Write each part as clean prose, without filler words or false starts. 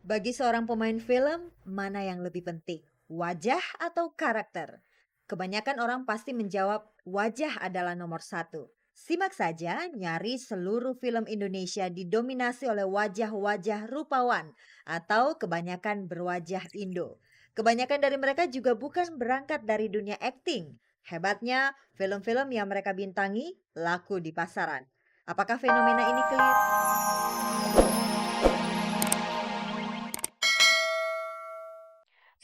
Bagi seorang pemain film, mana yang lebih penting? Wajah atau karakter? Kebanyakan orang pasti menjawab wajah adalah nomor satu. Simak saja, nyaris seluruh film Indonesia didominasi oleh wajah-wajah rupawan atau kebanyakan berwajah Indo. Kebanyakan dari mereka juga bukan berangkat dari dunia akting. Hebatnya, film-film yang mereka bintangi laku di pasaran. Apakah fenomena ini keliru?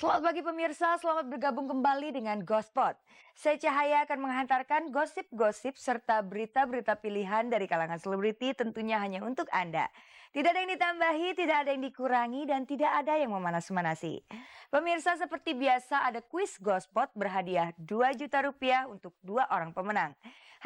Selamat pagi pemirsa, selamat bergabung kembali dengan Gospot. Saya Cahaya akan menghantarkan gosip-gosip serta berita-berita pilihan dari kalangan selebriti tentunya hanya untuk Anda. Tidak ada yang ditambahi, tidak ada yang dikurangi, dan tidak ada yang memanas-manasi. Pemirsa, seperti biasa ada kuis Gospot berhadiah 2 juta rupiah untuk 2 orang pemenang.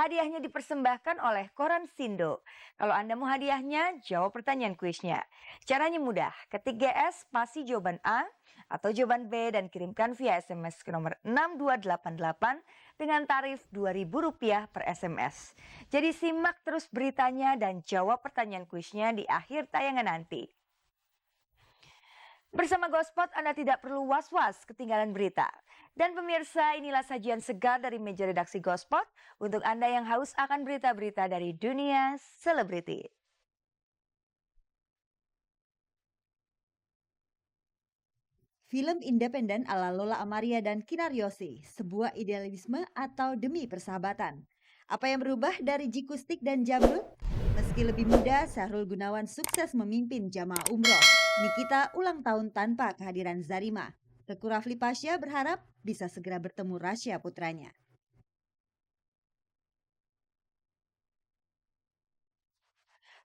Hadiahnya dipersembahkan oleh Koran Sindo. Kalau Anda mau hadiahnya, jawab pertanyaan kuisnya. Caranya mudah, ketik GS spasi jawaban A atau jawaban B dan kirimkan via SMS ke nomor 6288 dengan tarif Rp2.000 per SMS. Jadi simak terus beritanya dan jawab pertanyaan kuisnya di akhir tayangan nanti. Bersama Gospot Anda tidak perlu was-was ketinggalan berita. Dan pemirsa, inilah sajian segar dari meja redaksi Gospot untuk Anda yang haus akan berita-berita dari dunia selebriti. Film independen ala Lola Amaria dan Kinar Yosi, sebuah idealisme atau demi persahabatan. Apa yang berubah dari Jikustik dan Jamrut? Meski lebih muda, Sahrul Gunawan sukses memimpin jamaah umroh. Nikita ulang tahun tanpa kehadiran Zarima. Teku Rafli Pasha berharap bisa segera bertemu Rasya putranya.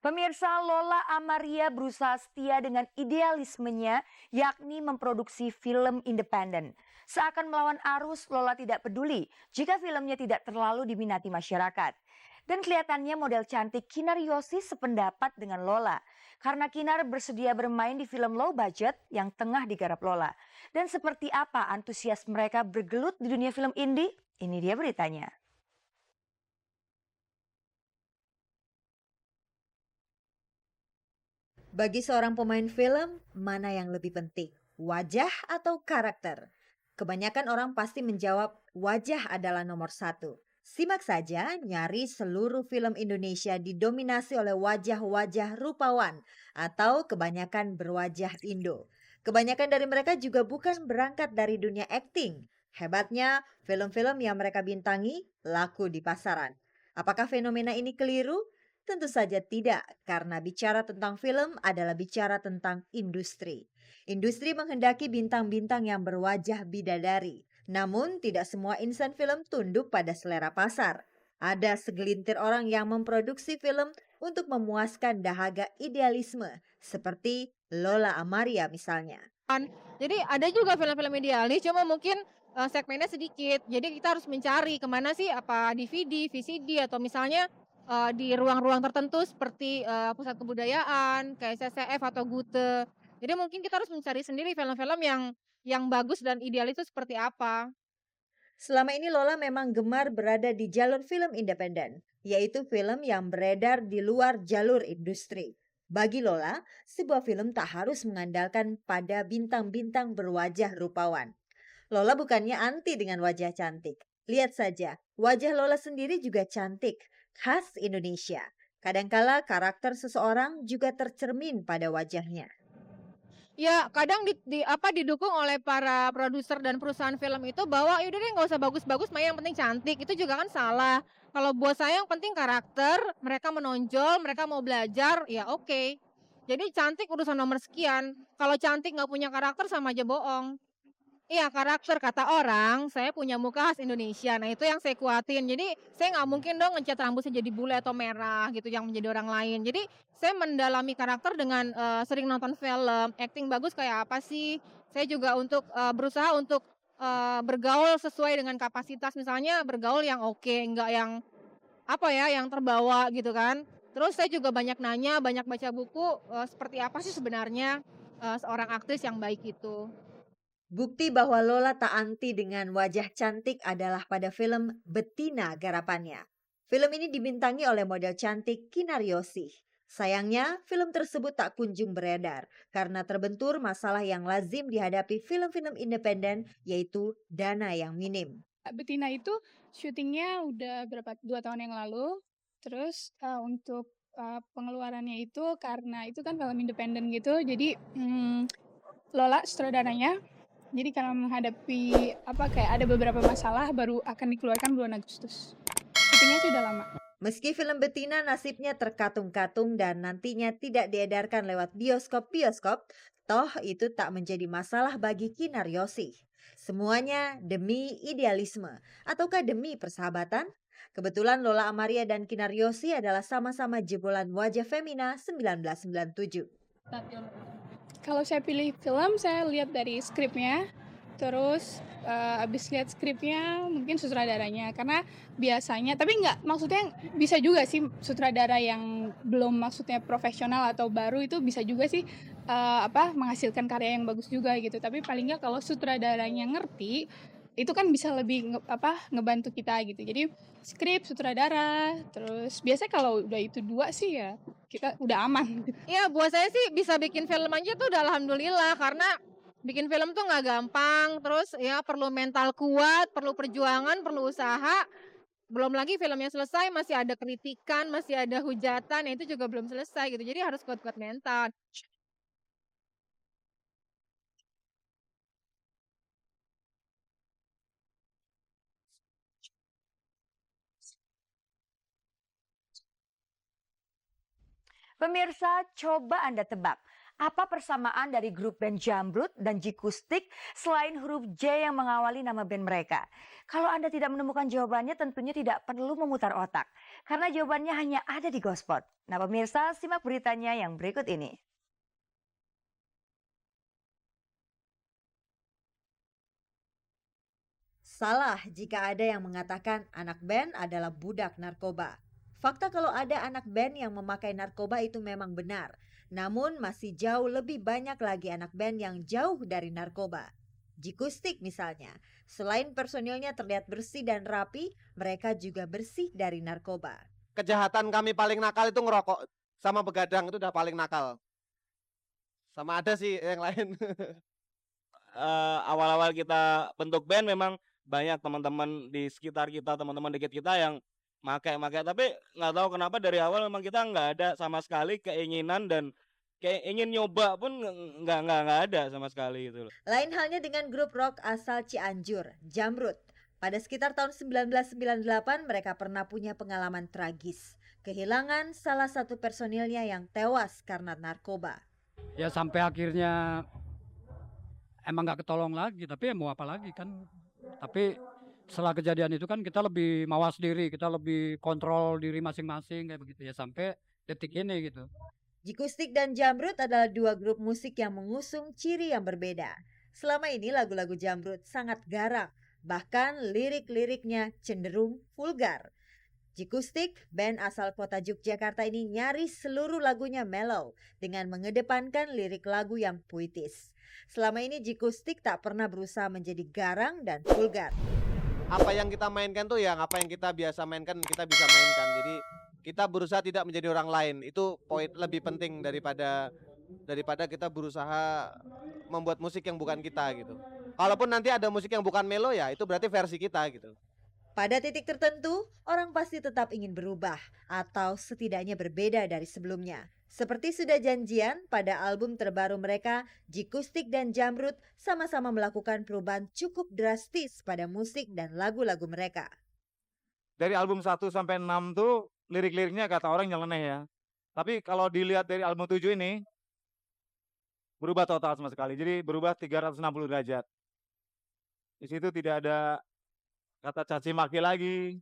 Pemirsa, Lola Amaria berusaha setia dengan idealismenya, yakni memproduksi film independen. Seakan melawan arus, Lola tidak peduli jika filmnya tidak terlalu diminati masyarakat. Dan kelihatannya model cantik Kinar Yosi sependapat dengan Lola. Karena Kinar bersedia bermain di film low budget yang tengah digarap Lola. Dan seperti apa antusias mereka bergelut di dunia film indie? Ini dia beritanya. Bagi seorang pemain film, mana yang lebih penting? Wajah atau karakter? Kebanyakan orang pasti menjawab wajah adalah nomor satu. Simak saja, nyaris seluruh film Indonesia didominasi oleh wajah-wajah rupawan atau kebanyakan berwajah Indo. Kebanyakan dari mereka juga bukan berangkat dari dunia akting. Hebatnya, film-film yang mereka bintangi laku di pasaran. Apakah fenomena ini keliru? Tentu saja tidak, karena bicara tentang film adalah bicara tentang industri. Industri menghendaki bintang-bintang yang berwajah bidadari. Namun, tidak semua insan film tunduk pada selera pasar. Ada segelintir orang yang memproduksi film untuk memuaskan dahaga idealisme, seperti Lola Amaria misalnya. Jadi ada juga film-film idealis, cuma mungkin, segmennya sedikit. Jadi kita harus mencari kemana sih, apa DVD, VCD, atau misalnya, di ruang-ruang tertentu seperti, pusat kebudayaan, kayak CCF atau Gute. Jadi mungkin kita harus mencari sendiri film-film yang bagus dan idealis itu seperti apa. Selama ini Lola memang gemar berada di jalur film independen, yaitu film yang beredar di luar jalur industri. Bagi Lola, sebuah film tak harus mengandalkan pada bintang-bintang berwajah rupawan. Lola bukannya anti dengan wajah cantik. Lihat saja, wajah Lola sendiri juga cantik, khas Indonesia. Kadangkala karakter seseorang juga tercermin pada wajahnya. Ya kadang didukung oleh para produser dan perusahaan film itu bahwa, "Ya udah deh nggak usah bagus-bagus, main yang penting cantik." Itu juga kan salah. Kalau buat saya yang penting karakter, mereka menonjol, mereka mau belajar, ya oke. Jadi cantik urusan nomor sekian, kalau cantik nggak punya karakter sama aja bohong. Iya, karakter kata orang, saya punya muka khas Indonesia. Nah, itu yang saya kuatin. Jadi, saya nggak mungkin dong ngecat rambutnya jadi bule atau merah gitu yang menjadi orang lain. Jadi, saya mendalami karakter dengan, sering nonton film, akting bagus kayak apa sih. Saya juga berusaha untuk, bergaul sesuai dengan kapasitas. Misalnya bergaul yang oke, nggak yang, apa ya, yang terbawa gitu kan. Terus saya juga banyak nanya, banyak baca buku, seperti apa sih sebenarnya, seorang aktris yang baik itu. Bukti bahwa Lola tak anti dengan wajah cantik adalah pada film Betina garapannya. Film ini dibintangi oleh model cantik Kinar Yosi. Sayangnya, film tersebut tak kunjung beredar karena terbentur masalah yang lazim dihadapi film-film independen, yaitu dana yang minim. Betina itu syutingnya udah 2 tahun yang lalu. Terus untuk pengeluarannya itu karena itu kan film independen gitu, jadi Lola sutradaranya. Jadi karena menghadapi kayak ada beberapa masalah baru akan dikeluarkan bulan Agustus. Syutingnya sudah lama. Meski film betina nasibnya terkatung-katung dan nantinya tidak diedarkan lewat bioskop-bioskop, toh itu tak menjadi masalah bagi Kinar Yosi. Semuanya demi idealisme, ataukah demi persahabatan? Kebetulan Lola Amaria dan Kinar Yosi adalah sama-sama jebolan wajah Femina 1997. Kalau saya pilih film, saya lihat dari skripnya, terus abis lihat skripnya mungkin sutradaranya, karena biasanya, tapi maksudnya bisa juga sih sutradara yang belum maksudnya profesional atau baru itu bisa juga sih menghasilkan karya yang bagus juga gitu. Tapi paling nggak kalau sutradaranya ngerti, itu kan bisa lebih ngebantu kita gitu. Jadi skrip, sutradara, terus biasanya kalau udah itu 2 sih ya kita udah aman gitu. Ya buat saya sih bisa bikin film aja tuh udah alhamdulillah, karena bikin film tuh nggak gampang, terus ya perlu mental kuat, perlu perjuangan, perlu usaha. Belum lagi filmnya selesai masih ada kritikan, masih ada hujatan, ya itu juga belum selesai gitu. Jadi harus kuat-kuat mental. Pemirsa, coba Anda tebak, apa persamaan dari grup band Jamrud dan Jikustik selain huruf J yang mengawali nama band mereka? Kalau Anda tidak menemukan jawabannya, tentunya tidak perlu memutar otak, karena jawabannya hanya ada di Gospot. Nah pemirsa, simak beritanya yang berikut ini. Salah jika ada yang mengatakan anak band adalah budak narkoba. Fakta kalau ada anak band yang memakai narkoba itu memang benar. Namun masih jauh lebih banyak lagi anak band yang jauh dari narkoba. Jikustik misalnya, selain personilnya terlihat bersih dan rapi, mereka juga bersih dari narkoba. Kejahatan kami paling nakal itu ngerokok sama begadang, itu udah paling nakal. Sama ada sih yang lain. Awal-awal kita bentuk band memang banyak teman-teman di sekitar kita, teman-teman dikit kita yang make, tapi nggak tahu kenapa dari awal memang kita nggak ada sama sekali keinginan dan kayak ingin nyoba pun nggak ada sama sekali gitu loh. Lain halnya dengan grup rock asal Cianjur, Jamrud. Pada sekitar tahun 1998 mereka pernah punya pengalaman tragis. Kehilangan salah satu personilnya yang tewas karena narkoba. Ya sampai akhirnya emang nggak ketolong lagi, tapi ya mau apa lagi kan. Tapi setelah kejadian itu kan kita lebih mawas diri, kita lebih kontrol diri masing-masing kayak begitu ya sampai detik ini gitu. Jikustik dan Jamrud adalah dua grup musik yang mengusung ciri yang berbeda. Selama ini lagu-lagu Jamrud sangat garang, bahkan lirik-liriknya cenderung vulgar. Jikustik, band asal kota Yogyakarta ini nyaris seluruh lagunya mellow dengan mengedepankan lirik lagu yang puitis. Selama ini Jikustik tak pernah berusaha menjadi garang dan vulgar. Apa yang kita mainkan tuh yang apa yang kita biasa mainkan kita bisa mainkan. Jadi kita berusaha tidak menjadi orang lain. Itu poin lebih penting daripada kita berusaha membuat musik yang bukan kita gitu. Kalaupun nanti ada musik yang bukan melo ya itu berarti versi kita gitu. Pada titik tertentu, orang pasti tetap ingin berubah atau setidaknya berbeda dari sebelumnya. Seperti sudah janjian, pada album terbaru mereka, Jikustik dan Jamrud sama-sama melakukan perubahan cukup drastis pada musik dan lagu-lagu mereka. Dari album 1 sampai 6 tuh lirik-liriknya kata orang nyeleneh ya. Tapi kalau dilihat dari album 7 ini berubah total sama sekali. Jadi berubah 360 derajat. Di situ tidak ada kata caci maki lagi,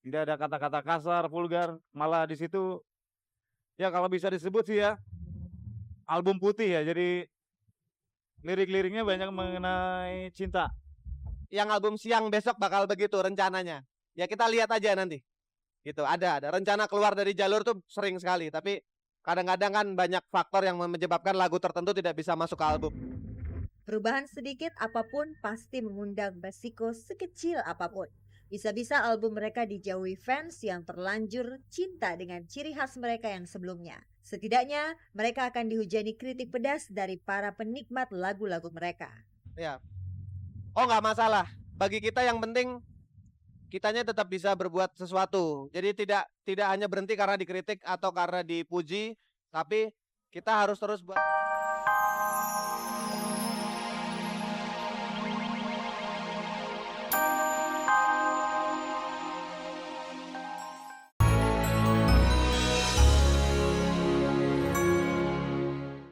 tidak ada kata-kata kasar, vulgar. Malah di situ ya kalau bisa disebut sih ya album putih ya. Jadi lirik-liriknya banyak mengenai cinta. Yang album siang besok bakal begitu rencananya. Ya kita lihat aja nanti. Gitu, ada rencana keluar dari jalur tuh sering sekali, tapi kadang-kadang kan banyak faktor yang menyebabkan lagu tertentu tidak bisa masuk ke album. Perubahan sedikit apapun pasti mengundang resiko sekecil apapun. Bisa-bisa album mereka dijauhi fans yang terlanjur cinta dengan ciri khas mereka yang sebelumnya. Setidaknya mereka akan dihujani kritik pedas dari para penikmat lagu-lagu mereka. Ya. Oh, nggak masalah. Bagi kita yang penting kitanya tetap bisa berbuat sesuatu. Jadi tidak hanya berhenti karena dikritik atau karena dipuji, tapi kita harus terus buat